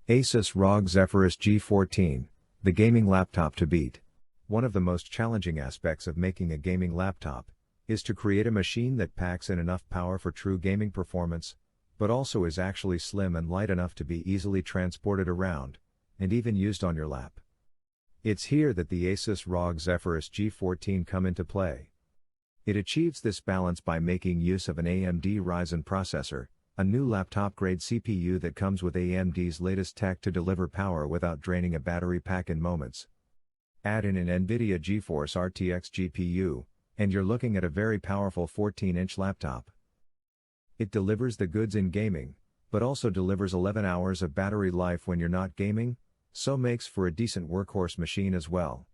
Asus ROG Zephyrus G15, the gaming laptop to beat. One of the most challenging aspects of making a gaming laptop is to create a machine that packs in enough power for true gaming performance, but also is actually slim and light enough to be easily transported around, and even used on your lap. It's here that the Asus ROG Zephyrus G15 come into play. It achieves this balance by making use of an AMD Ryzen processor, a new laptop-grade CPU that comes with AMD's latest tech to deliver power without draining a battery pack in moments. Add in an NVIDIA GeForce RTX GPU, and you're looking at a very powerful 14-inch laptop. It delivers the goods in gaming, but also delivers 11 hours of battery life when you're not gaming, so makes for a decent workhorse machine as well.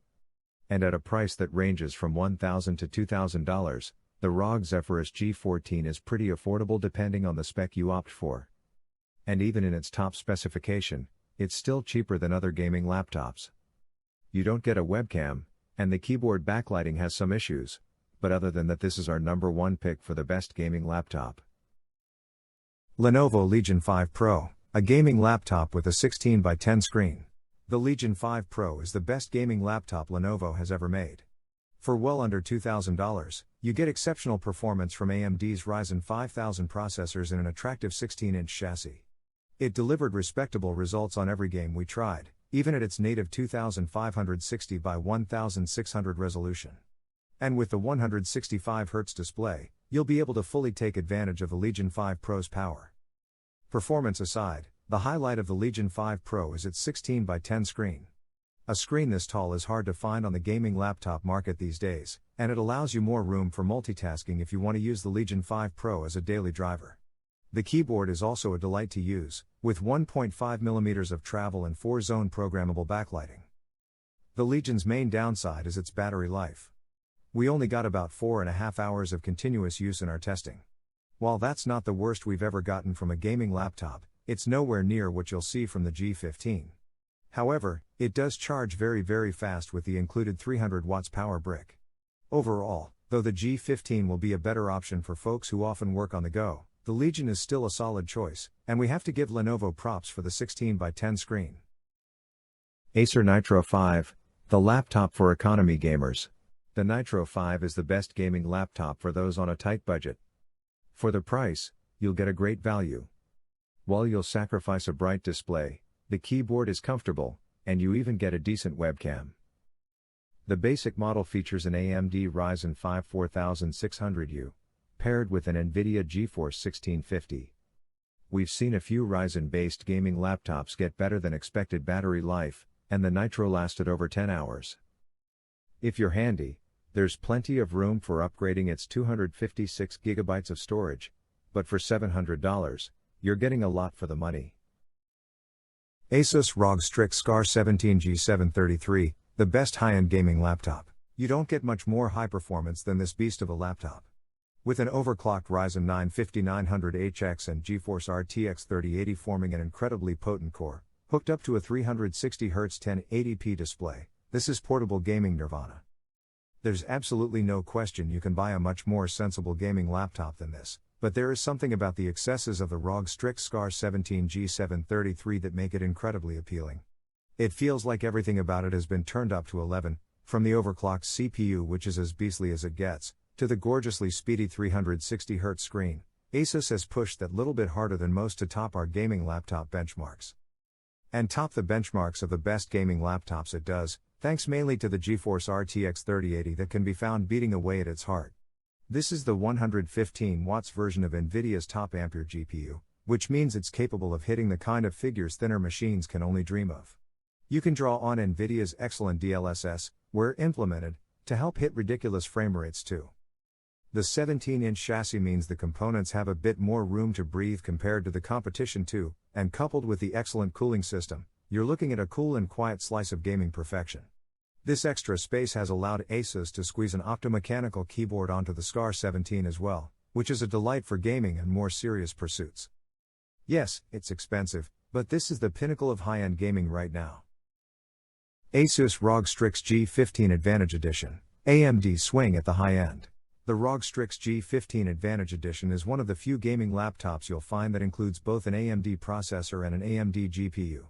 And at a price that ranges from $1,000 to $2,000, the ROG Zephyrus G15 is pretty affordable depending on the spec you opt for. And even in its top specification, it's still cheaper than other gaming laptops. You don't get a webcam, and the keyboard backlighting has some issues, but other than that, this is our #1 pick for the best gaming laptop. Lenovo Legion 5 Pro, a gaming laptop with a 16:10 screen. The Legion 5 Pro is the best gaming laptop Lenovo has ever made. For well under $2,000, you get exceptional performance from AMD's Ryzen 5000 processors in an attractive 16-inch chassis. It delivered respectable results on every game we tried, even at its native 2560 by 1600 resolution. And with the 165Hz display, you'll be able to fully take advantage of the Legion 5 Pro's power. Performance aside, the highlight of the Legion 5 Pro is its 16:10 screen. A screen this tall is hard to find on the gaming laptop market these days, and it allows you more room for multitasking if you want to use the Legion 5 Pro as a daily driver. The keyboard is also a delight to use, with 1.5mm of travel and 4-zone programmable backlighting. The Legion's main downside is its battery life. We only got about 4.5 hours of continuous use in our testing. While that's not the worst we've ever gotten from a gaming laptop, it's nowhere near what you'll see from the G15. However, it does charge very fast with the included 300 watts power brick. Overall, though the G15 will be a better option for folks who often work on the go, the Legion is still a solid choice, and we have to give Lenovo props for the 16:10 screen. Acer Nitro 5, the laptop for economy gamers. The Nitro 5 is the best gaming laptop for those on a tight budget. For the price, you'll get a great value. While you'll sacrifice a bright display, the keyboard is comfortable, and you even get a decent webcam. The basic model features an AMD Ryzen 5 4600U, paired with an NVIDIA GeForce 1650. We've seen a few Ryzen-based gaming laptops get better than expected battery life, and the Nitro lasted over 10 hours. If you're handy, there's plenty of room for upgrading its 256GB of storage, but for $700, you're getting a lot for the money. Asus ROG Strix G17 G733, the best high-end gaming laptop. You don't get much more high performance than this beast of a laptop. With an overclocked Ryzen 9 5900HX and GeForce RTX 3080 forming an incredibly potent core, hooked up to a 360Hz 1080p display, this is portable gaming nirvana. There's absolutely no question you can buy a much more sensible gaming laptop than this, but there is something about the excesses of the ROG Strix G17 G733 that make it incredibly appealing. It feels like everything about it has been turned up to 11, from the overclocked CPU, which is as beastly as it gets, to the gorgeously speedy 360Hz screen. Asus has pushed that little bit harder than most to top our gaming laptop benchmarks. And top the benchmarks of the best gaming laptops it does, thanks mainly to the GeForce RTX 3080 that can be found beating away at its heart. This is the 115 watts version of NVIDIA's top Ampere GPU, which means it's capable of hitting the kind of figures thinner machines can only dream of. You can draw on NVIDIA's excellent DLSS, where implemented, to help hit ridiculous frame rates too. The 17-inch chassis means the components have a bit more room to breathe compared to the competition too, and coupled with the excellent cooling system, you're looking at a cool and quiet slice of gaming perfection. This extra space has allowed Asus to squeeze an optomechanical keyboard onto the G17 as well, which is a delight for gaming and more serious pursuits. Yes, it's expensive, but this is the pinnacle of high-end gaming right now. Asus ROG Strix G15 Advantage Edition, AMD swing at the high end. The ROG Strix G15 Advantage Edition is one of the few gaming laptops you'll find that includes both an AMD processor and an AMD GPU.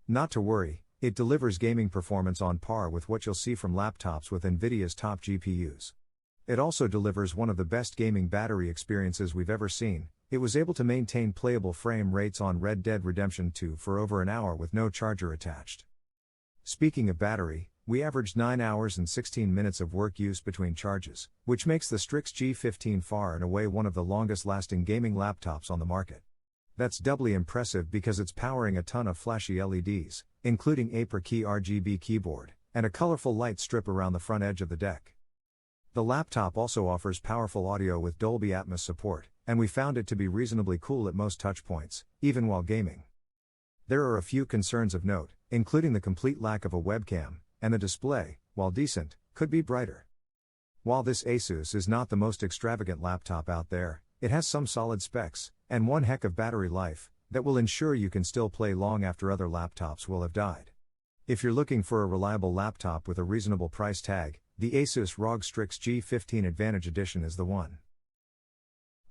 Not to worry, it delivers gaming performance on par with what you'll see from laptops with NVIDIA's top GPUs. It also delivers one of the best gaming battery experiences we've ever seen. It was able to maintain playable frame rates on Red Dead Redemption 2 for over an hour with no charger attached. Speaking of battery, we averaged 9 hours and 16 minutes of work use between charges, which makes the Strix G15 far and away one of the longest-lasting gaming laptops on the market. That's doubly impressive because it's powering a ton of flashy LEDs, including a per-key RGB keyboard, and a colorful light strip around the front edge of the deck. The laptop also offers powerful audio with Dolby Atmos support, and we found it to be reasonably cool at most touchpoints, even while gaming. There are a few concerns of note, including the complete lack of a webcam, and the display, while decent, could be brighter. While this Asus is not the most extravagant laptop out there, it has some solid specs, and one heck of battery life, that will ensure you can still play long after other laptops will have died. If you're looking for a reliable laptop with a reasonable price tag, the Asus ROG Strix G15 Advantage Edition is the one.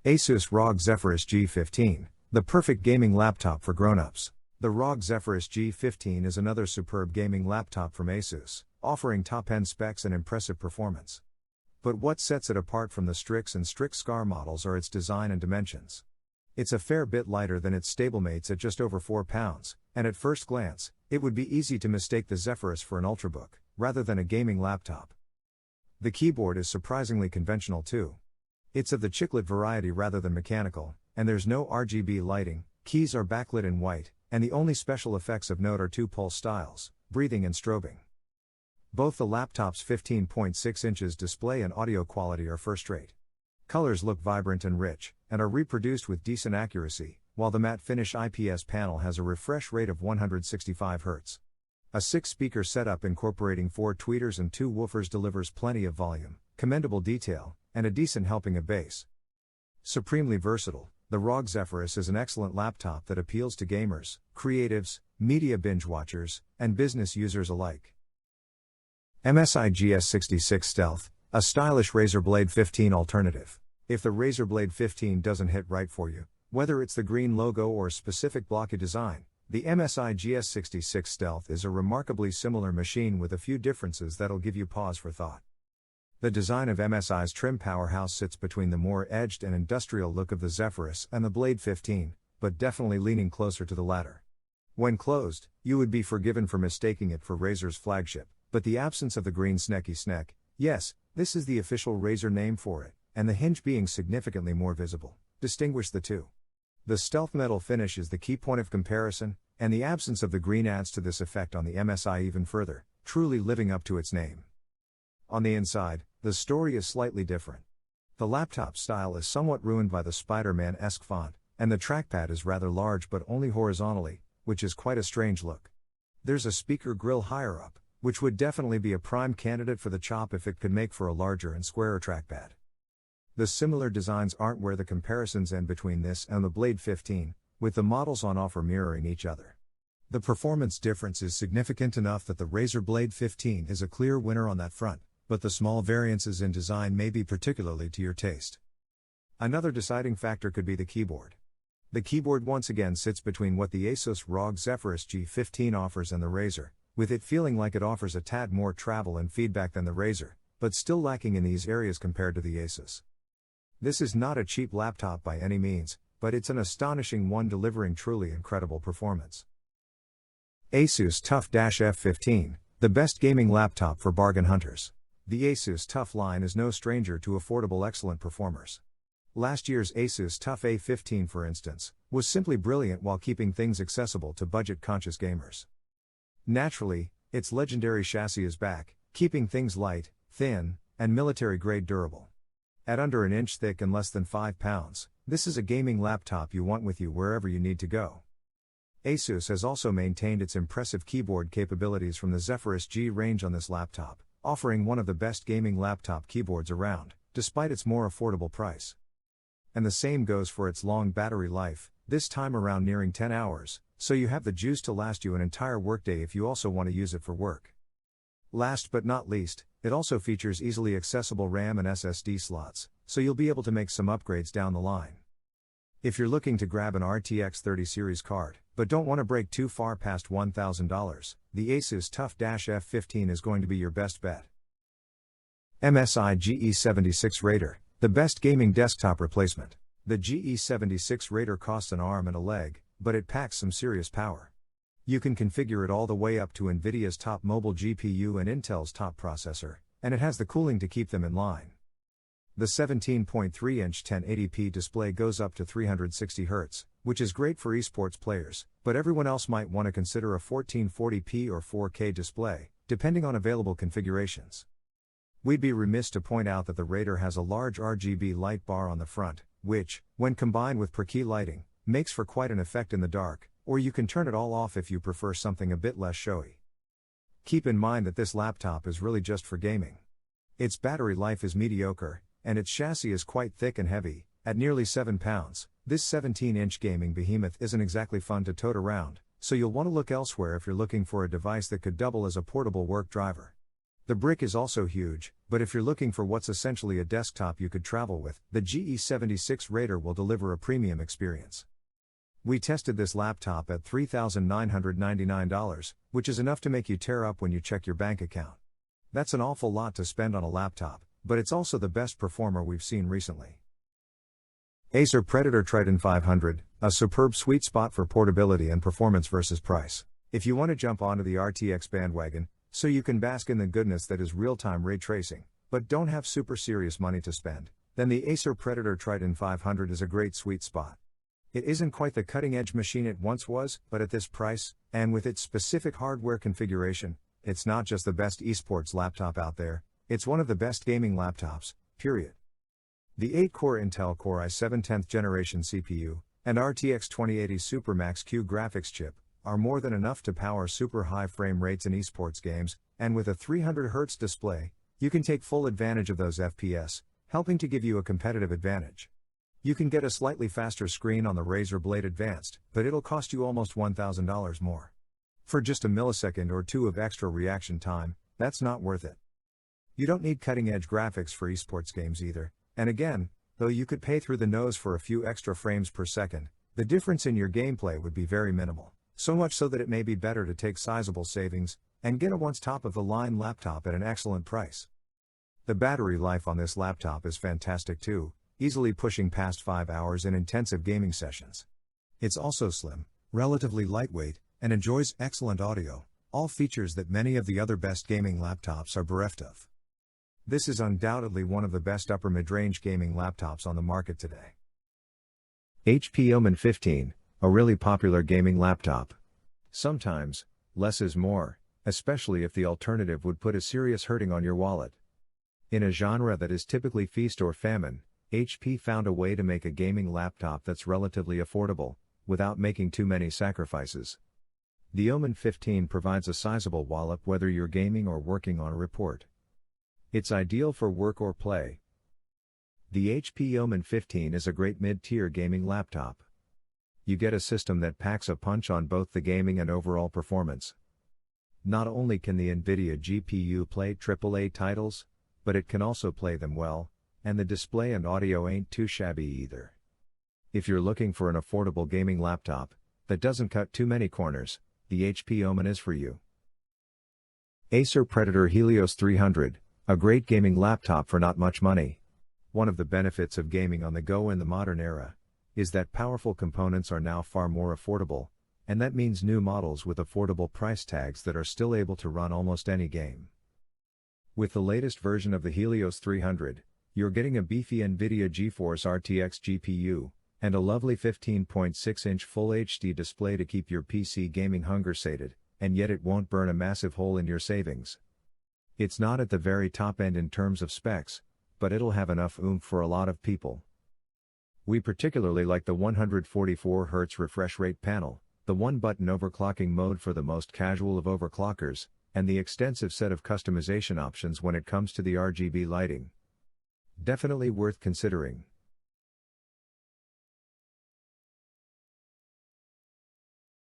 Asus ROG Zephyrus G15, the perfect gaming laptop for grown-ups. The ROG Zephyrus G15 is another superb gaming laptop from Asus, offering top-end specs and impressive performance. But what sets it apart from the Strix and Strix Scar models are its design and dimensions. It's a fair bit lighter than its stablemates at just over 4 pounds, and at first glance, it would be easy to mistake the Zephyrus for an Ultrabook, rather than a gaming laptop. The keyboard is surprisingly conventional too. It's of the chiclet variety rather than mechanical, and there's no RGB lighting, keys are backlit in white, and the only special effects of note are 2 pulse styles, breathing and strobing. Both the laptop's 15.6 inches display and audio quality are first-rate. Colors look vibrant and rich, and are reproduced with decent accuracy, while the matte finish IPS panel has a refresh rate of 165 Hz. A 6-speaker setup incorporating 4 tweeters and 2 woofers delivers plenty of volume, commendable detail, and a decent helping of bass. Supremely versatile, the ROG Zephyrus is an excellent laptop that appeals to gamers, creatives, media binge watchers, and business users alike. MSI GS66 Stealth, a stylish Razer Blade 15 alternative. If the Razer Blade 15 doesn't hit right for you, whether it's the green logo or a specific blocky design, the MSI GS66 Stealth is a remarkably similar machine with a few differences that'll give you pause for thought. The design of MSI's trim powerhouse sits between the more edged and industrial look of the Zephyrus and the Blade 15, but definitely leaning closer to the latter. When closed, you would be forgiven for mistaking it for Razer's flagship, but the absence of the green snecky sneck, yes, this is the official Razer name for it, and the hinge being significantly more visible, distinguish the two. The stealth metal finish is the key point of comparison, and the absence of the green adds to this effect on the MSI even further, truly living up to its name. On the inside, the story is slightly different. The laptop style is somewhat ruined by the Spider-Man-esque font, and the trackpad is rather large but only horizontally, which is quite a strange look. There's a speaker grille higher up, which would definitely be a prime candidate for the chop if it could make for a larger and squarer trackpad. The similar designs aren't where the comparisons end between this and the Blade 15, with the models on offer mirroring each other. The performance difference is significant enough that the Razer Blade 15 is a clear winner on that front, but the small variances in design may be particularly to your taste. Another deciding factor could be the keyboard. The keyboard once again sits between what the Asus ROG Zephyrus G15 offers and the Razer, with it feeling like it offers a tad more travel and feedback than the Razer, but still lacking in these areas compared to the Asus. This is not a cheap laptop by any means, but it's an astonishing one delivering truly incredible performance. Asus TUF-F15, the best gaming laptop for bargain hunters. The Asus TUF line is no stranger to affordable excellent performers. Last year's Asus TUF-A15, for instance, was simply brilliant while keeping things accessible to budget-conscious gamers. Naturally, its legendary chassis is back, keeping things light, thin, and military-grade durable. At under an inch thick and less than 5 pounds, this is a gaming laptop you want with you wherever you need to go. Asus has also maintained its impressive keyboard capabilities from the Zephyrus G range on this laptop, offering one of the best gaming laptop keyboards around, despite its more affordable price. And the same goes for its long battery life, this time around nearing 10 hours, so you have the juice to last you an entire workday if you also want to use it for work. Last but not least, it also features easily accessible RAM and SSD slots, so you'll be able to make some upgrades down the line. If you're looking to grab an RTX 30 series card, but don't want to break too far past $1,000, the Asus TUF-F15 is going to be your best bet. MSI Ge76 Raider, the best gaming desktop replacement. The Ge76 Raider costs an arm and a leg, but it packs some serious power. You can configure it all the way up to NVIDIA's top mobile GPU and Intel's top processor, and it has the cooling to keep them in line. The 17.3-inch 1080p display goes up to 360 Hz, which is great for esports players, but everyone else might want to consider a 1440p or 4K display, depending on available configurations. We'd be remiss to point out that the Raider has a large RGB light bar on the front, which, when combined with per-key lighting, makes for quite an effect in the dark, or you can turn it all off if you prefer something a bit less showy. Keep in mind that this laptop is really just for gaming. Its battery life is mediocre, and its chassis is quite thick and heavy. At nearly 7 pounds, this 17-inch gaming behemoth isn't exactly fun to tote around, so you'll want to look elsewhere if you're looking for a device that could double as a portable work driver. The brick is also huge, but if you're looking for what's essentially a desktop you could travel with, the Ge76 Raider will deliver a premium experience. We tested this laptop at $3,999, which is enough to make you tear up when you check your bank account. That's an awful lot to spend on a laptop, but it's also the best performer we've seen recently. Acer Predator Triton 500, a superb sweet spot for portability and performance versus price. If you want to jump onto the RTX bandwagon, so you can bask in the goodness that is real-time ray tracing, but don't have super serious money to spend, then the Acer Predator Triton 500 is a great sweet spot. It isn't quite the cutting-edge machine it once was, but at this price, and with its specific hardware configuration, it's not just the best esports laptop out there, it's one of the best gaming laptops, period. The 8-core Intel Core i7 10th generation CPU, and RTX 2080 Supermax Q graphics chip, are more than enough to power super high frame rates in esports games, and with a 300Hz display, you can take full advantage of those FPS, helping to give you a competitive advantage. You can get a slightly faster screen on the Razer Blade Advanced, but it'll cost you almost $1,000 more. For just a millisecond or two of extra reaction time, that's not worth it. You don't need cutting-edge graphics for esports games either, and again, though you could pay through the nose for a few extra frames per second, the difference in your gameplay would be very minimal. So much so that it may be better to take sizable savings, and get a once top-of-the-line laptop at an excellent price. The battery life on this laptop is fantastic too, easily pushing past 5 hours in intensive gaming sessions. It's also slim, relatively lightweight, and enjoys excellent audio, all features that many of the other best gaming laptops are bereft of. This is undoubtedly one of the best upper mid-range gaming laptops on the market today. HP Omen 15, a really popular gaming laptop. Sometimes, less is more, especially if the alternative would put a serious hurting on your wallet. In a genre that is typically feast or famine, HP found a way to make a gaming laptop that's relatively affordable, without making too many sacrifices. The Omen 15 provides a sizable wallop whether you're gaming or working on a report. It's ideal for work or play. The HP Omen 15 is a great mid-tier gaming laptop. You get a system that packs a punch on both the gaming and overall performance. Not only can the NVIDIA GPU play AAA titles, but it can also play them well, and the display and audio ain't too shabby either. If you're looking for an affordable gaming laptop that doesn't cut too many corners, the HP Omen is for you. Acer Predator Helios 300, a great gaming laptop for not much money. One of the benefits of gaming on the go in the modern era is that powerful components are now far more affordable, and that means new models with affordable price tags that are still able to run almost any game. With the latest version of the Helios 300, you're getting a beefy NVIDIA GeForce RTX GPU, and a lovely 15.6-inch Full HD display to keep your PC gaming hunger sated, and yet it won't burn a massive hole in your savings. It's not at the very top end in terms of specs, but it'll have enough oomph for a lot of people. We particularly like the 144Hz refresh rate panel, the one-button overclocking mode for the most casual of overclockers, and the extensive set of customization options when it comes to the RGB lighting. Definitely worth considering.